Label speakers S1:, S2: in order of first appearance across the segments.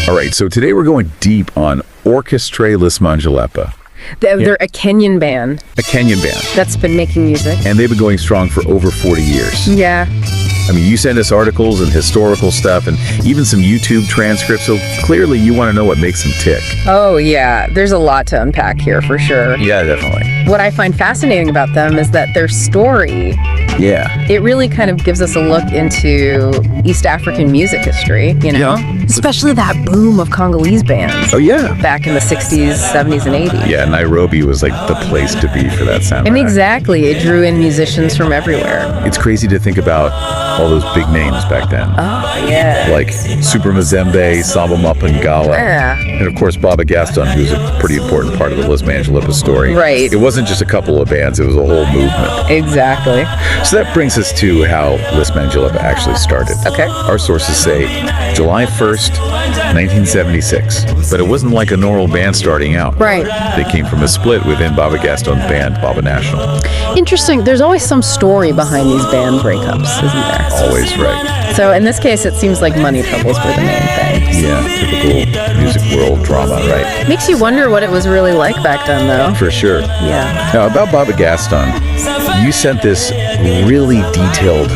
S1: All right, so today we're going deep on Orchestre Mangelepa.
S2: They're a Kenyan band.
S1: A Kenyan band.
S2: That's been making music.
S1: And they've been going strong for over 40 years.
S2: Yeah.
S1: I mean, you send us articles and historical stuff and even some YouTube transcripts, so clearly you want to know what makes them tick.
S2: Oh, yeah. There's a lot to unpack here for sure.
S1: Yeah, definitely.
S2: What I find fascinating about them is that their story, it really kind of gives us a look into East African music history, you know?
S1: Yeah.
S2: Especially that boom of Congolese bands.
S1: Oh, yeah.
S2: Back in the 60s, 70s, and 80s.
S1: Yeah, Nairobi was like the place to be for that sound.
S2: And exactly. It drew in musicians from everywhere.
S1: It's crazy to think about all those big names back then.
S2: Oh, yeah.
S1: Like Super Mazembe, Samba Mapangala,
S2: Yeah.
S1: and of course Baba Gaston, who's a pretty important part of the Liz Mangelepa story.
S2: Right.
S1: It wasn't just a couple of bands, it was a whole movement.
S2: Exactly.
S1: So that brings us to how Liz Mangelepa actually started.
S2: Okay.
S1: Our sources say July 1st, 1976. But it wasn't like a normal band starting out.
S2: Right.
S1: They came from a split within Baba Gaston's band, Baba National.
S2: Interesting. There's always some story behind these band breakups, isn't there?
S1: Always right.
S2: So in this case, it seems like money troubles were the main thing.
S1: Yeah, typical music world drama, right?
S2: Makes you wonder what it was really like back then, though.
S1: For sure.
S2: Yeah.
S1: Now, about Baba Gaston, you sent this really detailed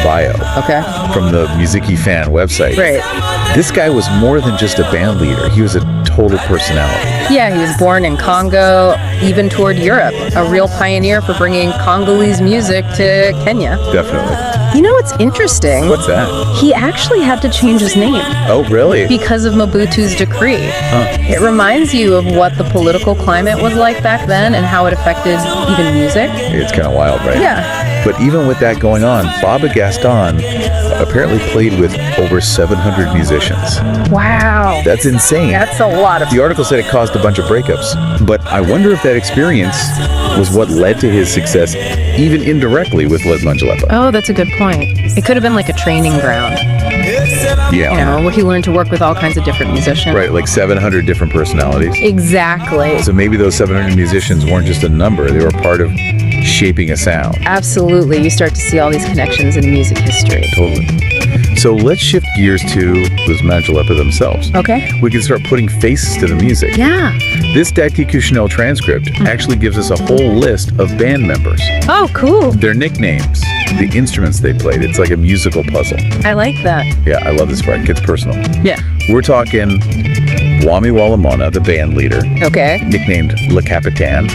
S1: bio
S2: Okay.
S1: from the Muziki fan website.
S2: Right.
S1: This guy was more than just a band leader. He was a total personality.
S2: Yeah, he was born in Congo, even toured Europe. A real pioneer for bringing Congolese music to Kenya.
S1: Definitely.
S2: You know what's interesting?
S1: What's that?
S2: He actually had to change his name
S1: Oh, really?
S2: because of Mobutu's decree.
S1: Huh.
S2: It reminds you of what the political climate was like back then and how it affected even music.
S1: It's kind of wild, right?
S2: Yeah.
S1: But even with that going on, Baba Gaston apparently played with over 700 musicians.
S2: Wow.
S1: That's insane.
S2: That's a lot of...
S1: The article said it caused a bunch of breakups, but I wonder if that experience was what led to his success, even indirectly, with Liz Mangelepa.
S2: Oh, that's a good point. It could have been like a training ground,
S1: Yeah.
S2: you know, where he learned to work with all kinds of different musicians.
S1: Right, like 700 different personalities.
S2: Exactly.
S1: So maybe those 700 musicians weren't just a number, they were part of shaping a sound.
S2: Absolutely. You start to see all these connections in music history.
S1: Totally. So let's shift gears to Liz Mangelepa themselves.
S2: Okay.
S1: We can start putting faces to the music.
S2: Yeah.
S1: This Daateku transcript actually gives us a whole list of band members.
S2: Oh, cool.
S1: Their nicknames, the instruments they played. It's like a musical puzzle.
S2: I like that.
S1: Yeah, I love this part. It gets personal.
S2: Yeah.
S1: We're talking Wami Walamona, the band leader,
S2: Okay.
S1: nicknamed Le Capitan,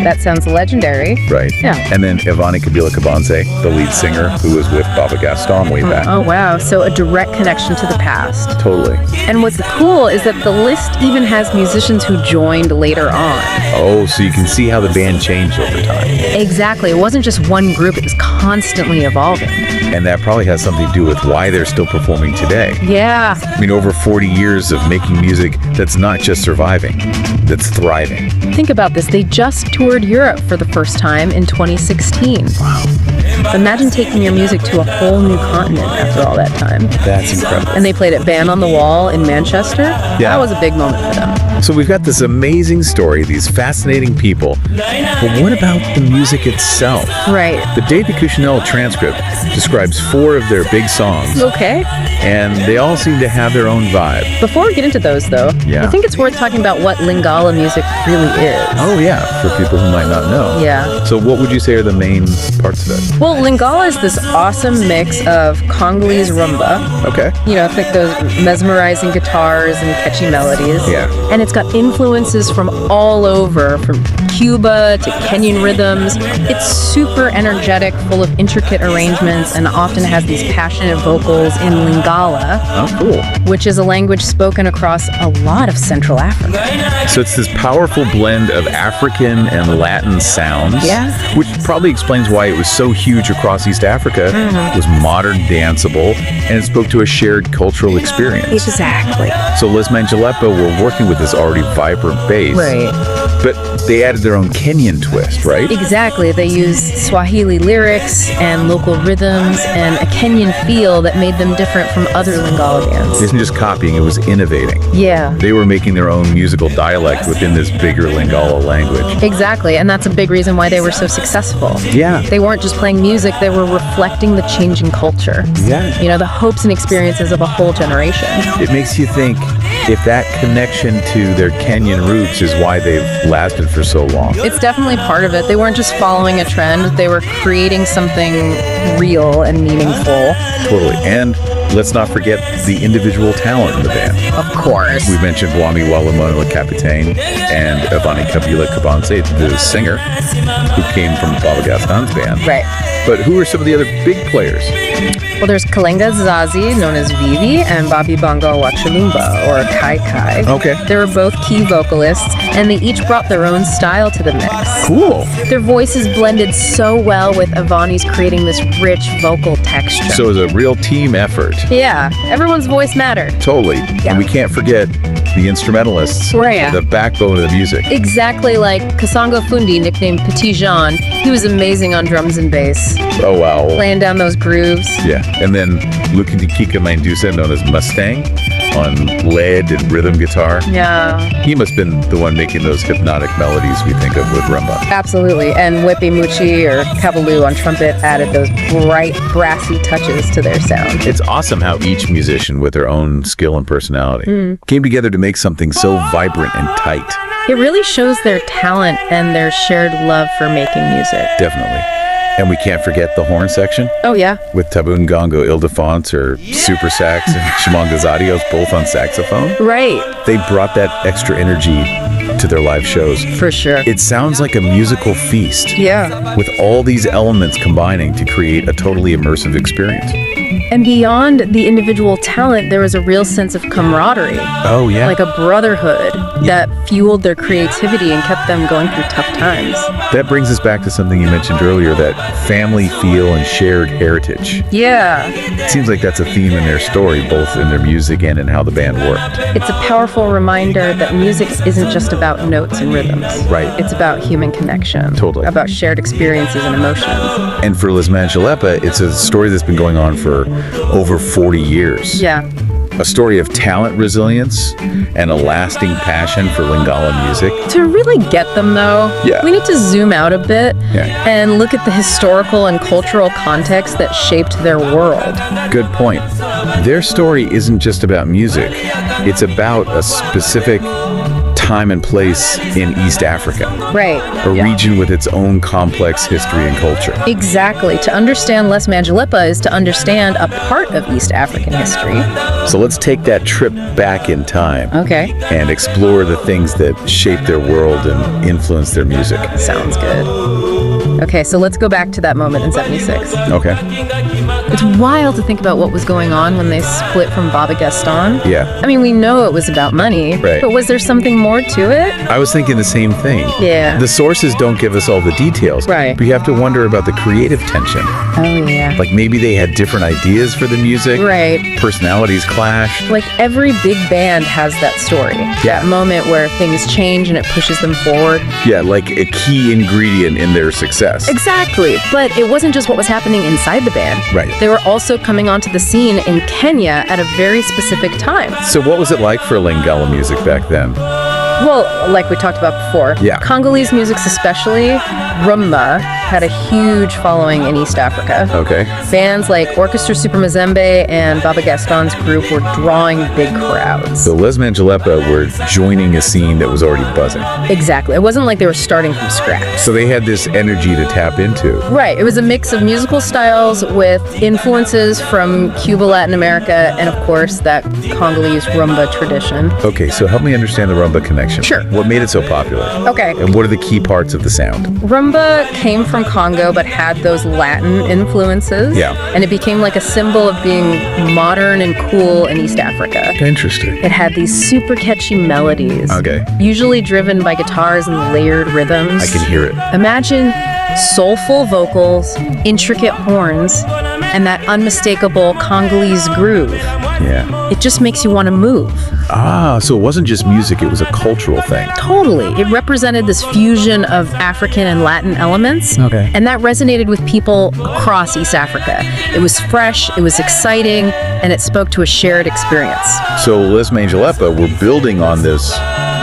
S2: That sounds legendary.
S1: right?
S2: Yeah.
S1: And then Ivani Kabila Kabanze, the lead singer, who was with Baba Gaston way back.
S2: Oh, wow. So a direct connection to the past.
S1: Totally.
S2: And what's cool is that the list even has musicians who joined later on.
S1: Oh, so you can see how the band changed over time.
S2: Exactly. It wasn't just one group. It was constantly evolving.
S1: And that probably has something to do with why they're still performing today.
S2: Yeah.
S1: I mean, over 40 years of making music that's not just surviving, that's thriving.
S2: Think about this. They just toured Europe for the first time in 2016.
S1: Wow.
S2: Imagine taking your music to a whole new continent after all that time.
S1: That's incredible.
S2: And they played at Band on the Wall in Manchester.
S1: Yeah.
S2: That was a big moment for them.
S1: So we've got this amazing story, these fascinating people, but what about the music itself?
S2: Right.
S1: The Daateku transcript describes 4 of their big songs,
S2: Okay.
S1: and they all seem to have their own vibe.
S2: Before we get into those, though,
S1: Yeah.
S2: I think it's worth talking about what Lingala music really is.
S1: Oh yeah, for people who might not know.
S2: Yeah.
S1: So what would you say are the main parts of it?
S2: Well, Lingala is this awesome mix of Congolese rumba,
S1: Okay.
S2: you know, think those mesmerizing guitars and catchy melodies.
S1: Yeah.
S2: And it's got influences from all over, from Cuba to Kenyan rhythms. It's super energetic, full of intricate arrangements, and often has these passionate vocals in Lingala,
S1: Oh, cool.
S2: which is a language spoken across a lot of Central Africa.
S1: So it's this powerful blend of African and Latin sounds,
S2: Yeah.
S1: which probably explains why it was so huge across East Africa. It was modern, danceable, and it spoke to a shared cultural experience.
S2: Exactly.
S1: So Liz Mangelepa were working with this already vibrant bass,
S2: Right.
S1: but they added their own Kenyan twist, right?
S2: Exactly. They used Swahili lyrics and local rhythms and a Kenyan feel that made them different from other Lingala bands.
S1: It isn't just copying, it was innovating.
S2: Yeah.
S1: They were making their own musical dialect within this bigger Lingala language.
S2: Exactly. Exactly, and that's a big reason why they were so successful.
S1: Yeah.
S2: They weren't just playing music, they were reflecting the changing culture.
S1: Yeah.
S2: You know, the hopes and experiences of a whole generation.
S1: It makes you think if that connection to their Kenyan roots is why they've lasted for so long.
S2: It's definitely part of it. They weren't just following a trend, they were creating something real and meaningful.
S1: Totally. And let's not forget the individual talent in the band.
S2: Of course.
S1: We mentioned Wami Walamola Kapitane and Avani Kabila Kabanse, the singer, who came from Baba Gaston's band.
S2: Right.
S1: But who are some of the other big players?
S2: Well, there's Kalenga Zazi, known as Vivi, and Bobby Bongo Wachalumba, or Kai Kai.
S1: Okay.
S2: They were both key vocalists, and they each brought their own style to the mix.
S1: Cool.
S2: Their voices blended so well with Avani's creating this rich vocal texture.
S1: So it was a real team effort.
S2: Yeah, everyone's voice mattered.
S1: Totally.
S2: Yeah.
S1: And we can't forget the instrumentalists,
S2: Right.
S1: the backbone of the music.
S2: Exactly like Kasongo Fundi, nicknamed Petit Jean. He was amazing on drums and bass,
S1: Oh, wow.
S2: laying down those grooves.
S1: Yeah. And then Lukindikika Maindusa, known as Mustang, on lead and rhythm guitar.
S2: Yeah,
S1: He must have been the one making those hypnotic melodies we think of with rumba.
S2: absolutely. And Wepe Muchi or Kabalu on trumpet added those bright, brassy touches to their sound.
S1: It's awesome how each musician, with their own skill and personality, came together to make something so vibrant and tight.
S2: It really shows their talent and their shared love for making music.
S1: Definitely. And we can't forget the horn section
S2: Oh, yeah.
S1: with Tabun Gongo Ildefonse or Super Sax and Shimanga Zadios both on saxophone.
S2: Right.
S1: They brought that extra energy to their live shows.
S2: For sure.
S1: It sounds like a musical feast
S2: Yeah.
S1: with all these elements combining to create a totally immersive experience.
S2: And beyond the individual talent, there was a real sense of camaraderie,
S1: Oh, yeah.
S2: like a brotherhood that fueled their creativity and kept them going through tough times.
S1: That brings us back to something you mentioned earlier, that family feel and shared heritage.
S2: Yeah.
S1: It seems like that's a theme in their story, both in their music and in how the band worked.
S2: It's a powerful reminder that music isn't just about notes and rhythms.
S1: Right.
S2: It's about human connection.
S1: Totally.
S2: About shared experiences and emotions.
S1: And for Les Mangelepa, it's a story that's been going on for over 40 years.
S2: Yeah.
S1: A story of talent resilience and a lasting passion for Lingala music.
S2: To really get them, though,
S1: Yeah.
S2: we need to zoom out a bit
S1: Yeah.
S2: and look at the historical and cultural context that shaped their world.
S1: Good point. Their story isn't just about music. It's about a specific time and place in East Africa,
S2: Right.
S1: a region with its own complex history and culture.
S2: Exactly. To understand Les Mangelepa is to understand a part of East African history.
S1: So let's take that trip back in time
S2: Okay.
S1: and explore the things that shaped their world and influenced their music.
S2: Sounds good. Okay, so let's go back to that moment in 76.
S1: Okay.
S2: It's wild to think about what was going on when they split from Baba Gaston.
S1: Yeah.
S2: I mean, we know it was about money,
S1: Right.
S2: but was there something more to it?
S1: I was thinking the same thing.
S2: Yeah.
S1: The sources don't give us all the details.
S2: Right.
S1: But you have to wonder about the creative tension.
S2: Oh, yeah.
S1: Like maybe they had different ideas for the music.
S2: Right.
S1: Personalities clashed.
S2: Like every big band has that story.
S1: Yeah.
S2: That moment where things change and it pushes them forward.
S1: Yeah, like a key ingredient in their success.
S2: Exactly. But it wasn't just what was happening inside the band.
S1: Right.
S2: They were also coming onto the scene in Kenya at a very specific time.
S1: So what was it like for Lingala music back then?
S2: Well, like we talked about before,
S1: Yeah.
S2: Congolese music especially, rumba, had a huge following in East Africa.
S1: Okay.
S2: Bands like Orchestre Super Mazembe and Baba Gaston's group were drawing big crowds.
S1: So Les Mangelepa were joining a scene that was already buzzing.
S2: Exactly. It wasn't like they were starting from scratch.
S1: So they had this energy to tap into.
S2: Right. It was a mix of musical styles with influences from Cuba, Latin America, and of course that Congolese rumba tradition.
S1: Okay, so help me understand the rumba connection.
S2: Sure.
S1: What made it so popular?
S2: Okay.
S1: And what are the key parts of the sound?
S2: Rumba came from Congo but had those Latin influences.
S1: Yeah.
S2: And it became like a symbol of being modern and cool in East Africa.
S1: Interesting.
S2: It had these super catchy melodies.
S1: Okay.
S2: Usually driven by guitars and layered rhythms.
S1: I can hear it.
S2: Imagine soulful vocals, intricate horns, and that unmistakable Congolese groove.
S1: Yeah.
S2: It just makes you want to move.
S1: Ah, so it wasn't just music, it was a cultural thing.
S2: Totally. It represented this fusion of African and Latin elements.
S1: Okay.
S2: And that resonated with people across East Africa. It was fresh, it was exciting, and it spoke to a shared experience.
S1: So Les Mangelepa were building on this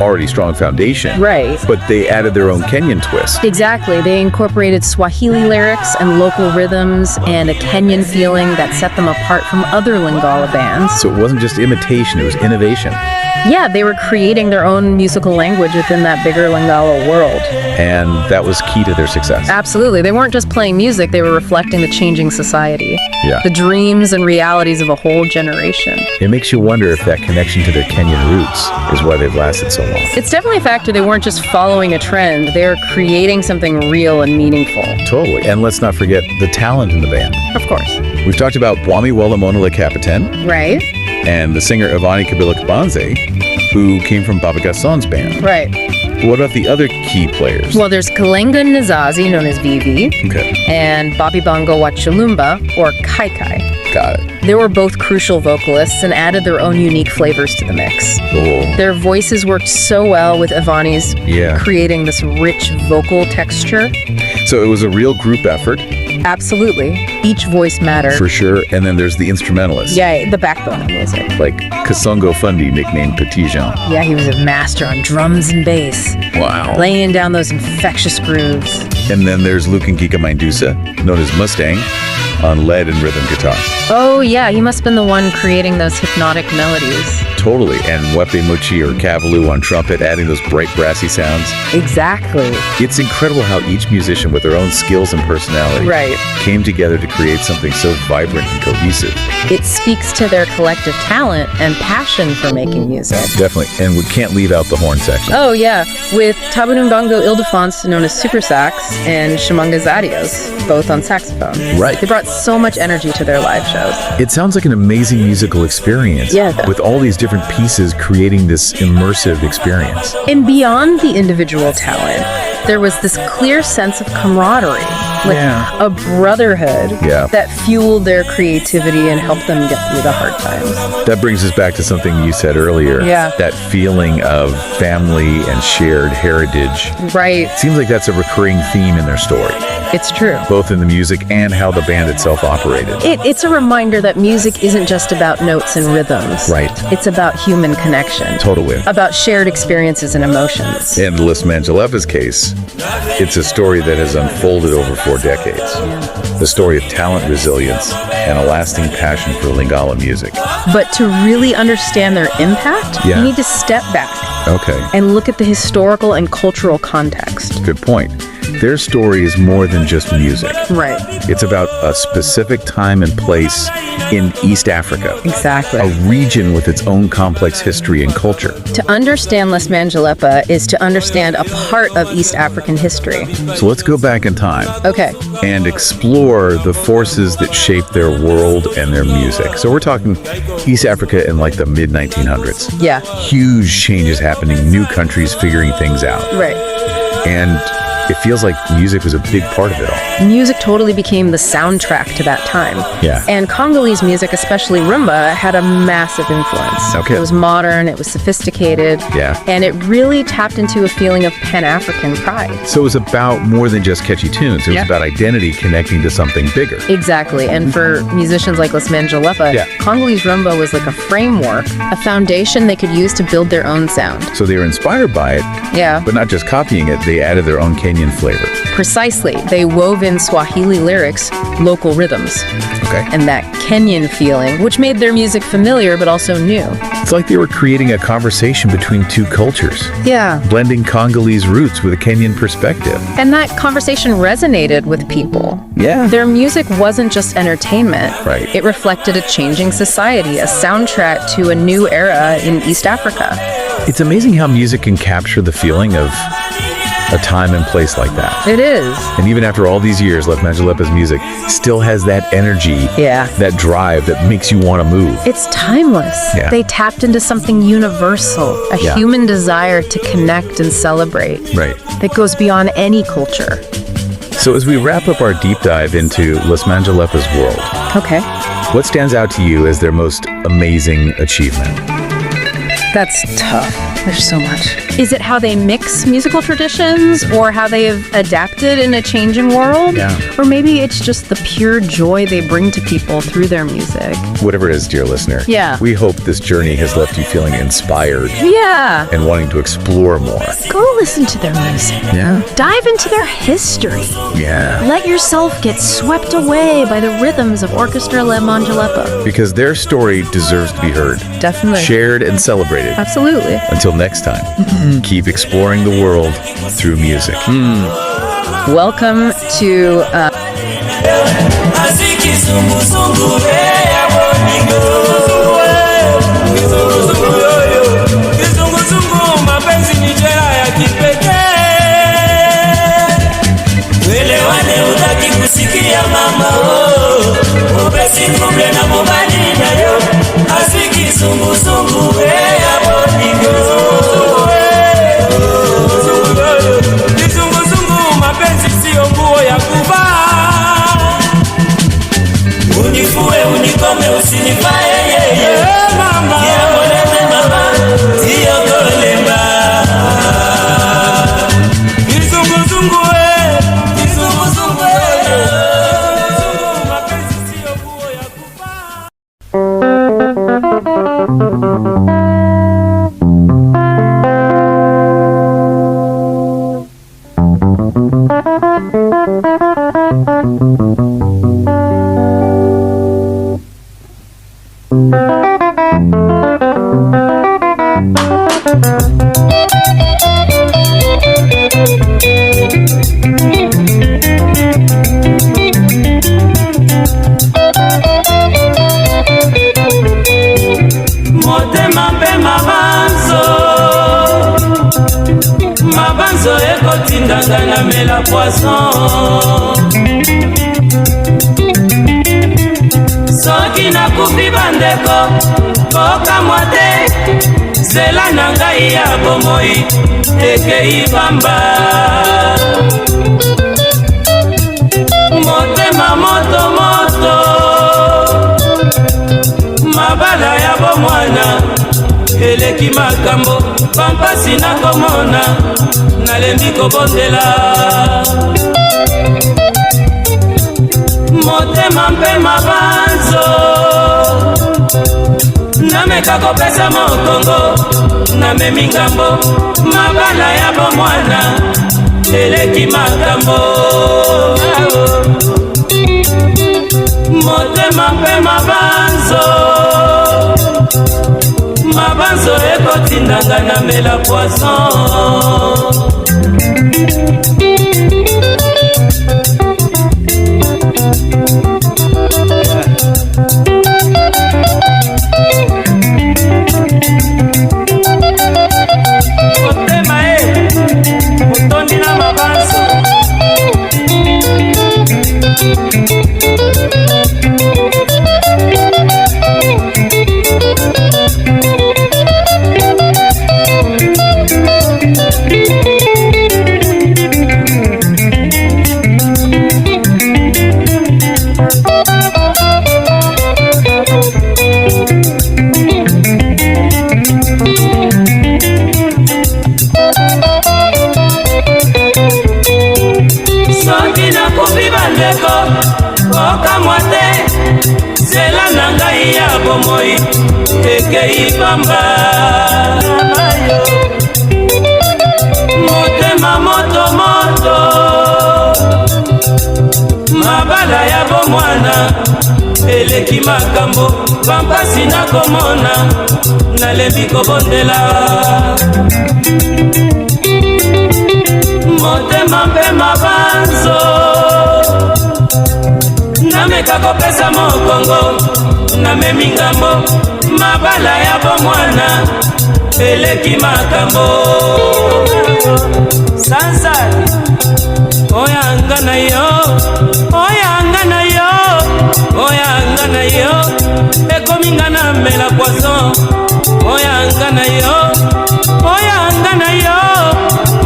S1: already strong foundation.
S2: Right.
S1: But they added their own Kenyan twist.
S2: Exactly. They incorporated Swahili lyrics and local rhythms and a Kenyan feeling that set them apart from other Lingala bands.
S1: So it wasn't just imitation, it was innovation.
S2: Yeah, they were creating their own musical language within that bigger Lingala world.
S1: And that was key to their success.
S2: Absolutely. They weren't just playing music, they were reflecting the changing society.
S1: Yeah.
S2: The dreams and realities of a whole generation.
S1: It makes you wonder if that connection to their Kenyan roots is why they've lasted so long.
S2: It's definitely a factor they weren't just following a trend, they were creating something real and meaningful.
S1: Totally. And let's not forget the talent in the band.
S2: Of course.
S1: We've talked about Bwami Wela Monole Kapitan
S2: Right?
S1: and the singer Ivani Kabila Kabanze, who came from Baba Gaston's band.
S2: Right.
S1: What about the other key players?
S2: Well, there's Kalenga Nzazi, known as Vivi,
S1: Okay,
S2: and Bobby Bongo Wachulumba, or Kai Kai.
S1: got it.
S2: They were both crucial vocalists and added their own unique flavors to the mix.
S1: Cool.
S2: Their voices worked so well with Ivani's,
S1: Yeah.
S2: creating this rich vocal texture.
S1: So it was a real group effort,
S2: Absolutely. Each voice mattered.
S1: for sure. And then there's the instrumentalist.
S2: Yeah, the backbone of music.
S1: Like Kasongo Fundy, nicknamed Petit Jean.
S2: Yeah, he was a master on drums and bass,
S1: Wow.
S2: laying down those infectious grooves.
S1: And then there's Lukankika Maindusa, known as Mustang, on lead and rhythm guitar.
S2: Oh yeah, he must have been the one creating those hypnotic melodies.
S1: Totally. And Wepe Muchi or Kavalu on trumpet, adding those bright brassy sounds.
S2: Exactly.
S1: It's incredible how each musician with their own skills and personality
S2: Right.
S1: came together to create something so vibrant and cohesive.
S2: It speaks to their collective talent and passion for making music.
S1: Definitely. And we can't leave out the horn section.
S2: Oh yeah, with Tabunumbango Ildefons, known as Super Sax, and Shimanga Zadios, both on saxophone.
S1: Right.
S2: They brought so much energy to their live shows.
S1: It sounds like an amazing musical experience.
S2: Yeah.
S1: With all these different pieces creating this immersive experience.
S2: And beyond the individual talent, there was this clear sense of camaraderie, like
S1: Yeah.
S2: a brotherhood
S1: Yeah.
S2: that fueled their creativity and helped them get through the hard times.
S1: That brings us back to something you said earlier.
S2: Yeah.
S1: That feeling of family and shared heritage.
S2: Right,
S1: Seems like that's a recurring theme in their story,
S2: it's true.
S1: both in the music and how the band itself operated.
S2: It's a reminder that music isn't just about notes and rhythms.
S1: Right.
S2: It's about human connection.
S1: Totally.
S2: About shared experiences and emotions.
S1: In Lis Mangelepa's case, it's a story that has unfolded over 4 decades. The story of talent, resilience, and a lasting passion for Lingala music.
S2: But to really understand their impact,
S1: Yeah.
S2: you need to step back
S1: Okay,
S2: and look at the historical and cultural context.
S1: good point. Their story is more than just music.
S2: Right.
S1: It's about a specific time and place in East Africa,
S2: Exactly.
S1: a region with its own complex history and culture.
S2: To understand Lis Mangelepa is to understand a part of East African history.
S1: So let's go back in time
S2: Okay.
S1: and explore the forces that shape their world and their music. So we're talking East Africa in like the mid-1900s.
S2: Yeah.
S1: Huge changes happening, new countries figuring things out.
S2: Right.
S1: And it feels like music was a big part of it all.
S2: Music totally became the soundtrack to that time.
S1: Yeah.
S2: And Congolese music, especially rumba, had a massive influence.
S1: Okay.
S2: It was modern, it was sophisticated.
S1: Yeah.
S2: And it really tapped into a feeling of Pan-African pride.
S1: So it was about more than just catchy tunes. It was
S2: Yeah.
S1: about identity connecting to something bigger.
S2: Exactly. And for musicians like Lis Mangelepa,
S1: Yeah.
S2: Congolese rumba was like a framework, a foundation they could use to build their own sound.
S1: So they were inspired by it,
S2: Yeah.
S1: but not just copying it, they added their own Kenyan flavor.
S2: Precisely. They wove in Swahili lyrics, local rhythms,
S1: Okay.
S2: and that Kenyan feeling, which made their music familiar but also new.
S1: It's like they were creating a conversation between two cultures,
S2: Yeah.
S1: blending Congolese roots with a Kenyan perspective.
S2: And that conversation resonated with people.
S1: Yeah.
S2: Their music wasn't just entertainment.
S1: Right.
S2: It reflected a changing society, a soundtrack to a new era in East Africa.
S1: It's amazing how music can capture the feeling of a time and place like that.
S2: It is.
S1: And even after all these years, Lis Mangelepa's music still has that energy,
S2: Yeah.
S1: that drive that makes you want to move.
S2: It's timeless.
S1: Yeah.
S2: They tapped into something universal, a
S1: Yeah.
S2: human desire to connect and celebrate
S1: Right.
S2: that goes beyond any culture.
S1: So as we wrap up our deep dive into Lis Mangelepa's world,
S2: Okay.
S1: what stands out to you as their most amazing achievement?
S2: That's tough. There's so much. Is it how they mix musical traditions or how they've adapted in a changing world?
S1: Yeah.
S2: Or maybe it's just the pure joy they bring to people through their music.
S1: Whatever it is, dear listener.
S2: Yeah.
S1: We hope this journey has left you feeling inspired.
S2: Yeah.
S1: And wanting to explore more.
S2: Go listen to their music.
S1: Yeah.
S2: Dive into their history.
S1: Yeah.
S2: Let yourself get swept away by the rhythms of Orchestre Mangelepa.
S1: Because their story deserves to be heard.
S2: Definitely.
S1: Shared and celebrated.
S2: Absolutely.
S1: Until next time, keep exploring the world through music.
S2: Welcome to
S3: mabanzo ekotindanga na mela poisson soki nakufi bandeko kokamwa te zela na ngai ya bomoi ekei pamba motema motomoto mabala ya bomwana eleki makambo pampasi nakomona nalembi kobondela motema mpe mabanzo nameka kopesa mokongo namemi ngambo mabala ya bomwana eleki makambo motema mpe mabanzo mabanzo ekotindanga na mela poisson motema motondi na mabanzo kokamwa te zela na ngai ya bomoi ekei pamba motema motomoto mabala ya bomwana eleki makambo pampasi nakomona nalembi kobondela motema mpe mabanzo nameka kopesa mokongo namemi ngambo mabala ya bomwana eleki makambo sansali oyanga na yo oyanga na yo oyanga na yo ekominga na mela poisson oyanga na yo oyanga na yo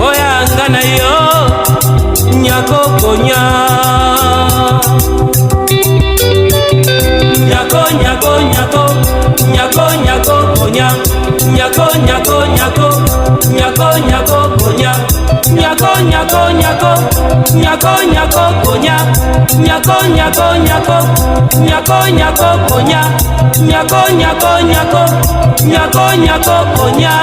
S3: oyanga na yo nyako konya nyako nyako nyako nyako nyako konya nyako nyako nyako nyako nyako konya nyako nyako nyako nyako nyako konya nyako nyako nyako nyako nyako konya nyako nyako nyako nyako nyako konya.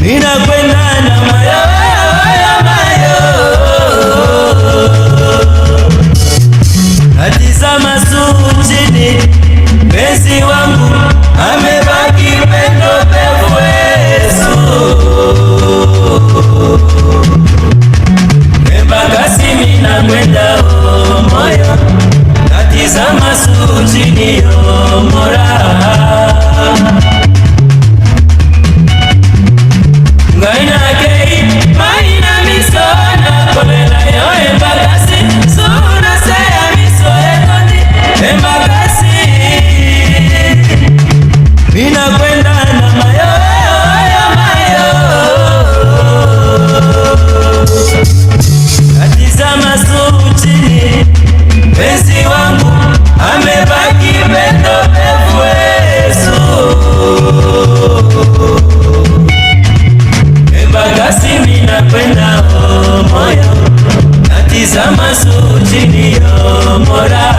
S3: ninakwenda na mayo natizama juu chini, mpenzi wangu amebaki pendo pevu Yesu. Embakasi mina kwenda moyo, natizama juu chini mora ngaina kei maina misona kolela yo embakasi suna seya miso ekoni embakasi mina kwenda na mayo natizama juu chini, mpenzi wangu amebaki pendo pevu Yesu. Embakasi mina kwenda moyo, natizama juu chini mora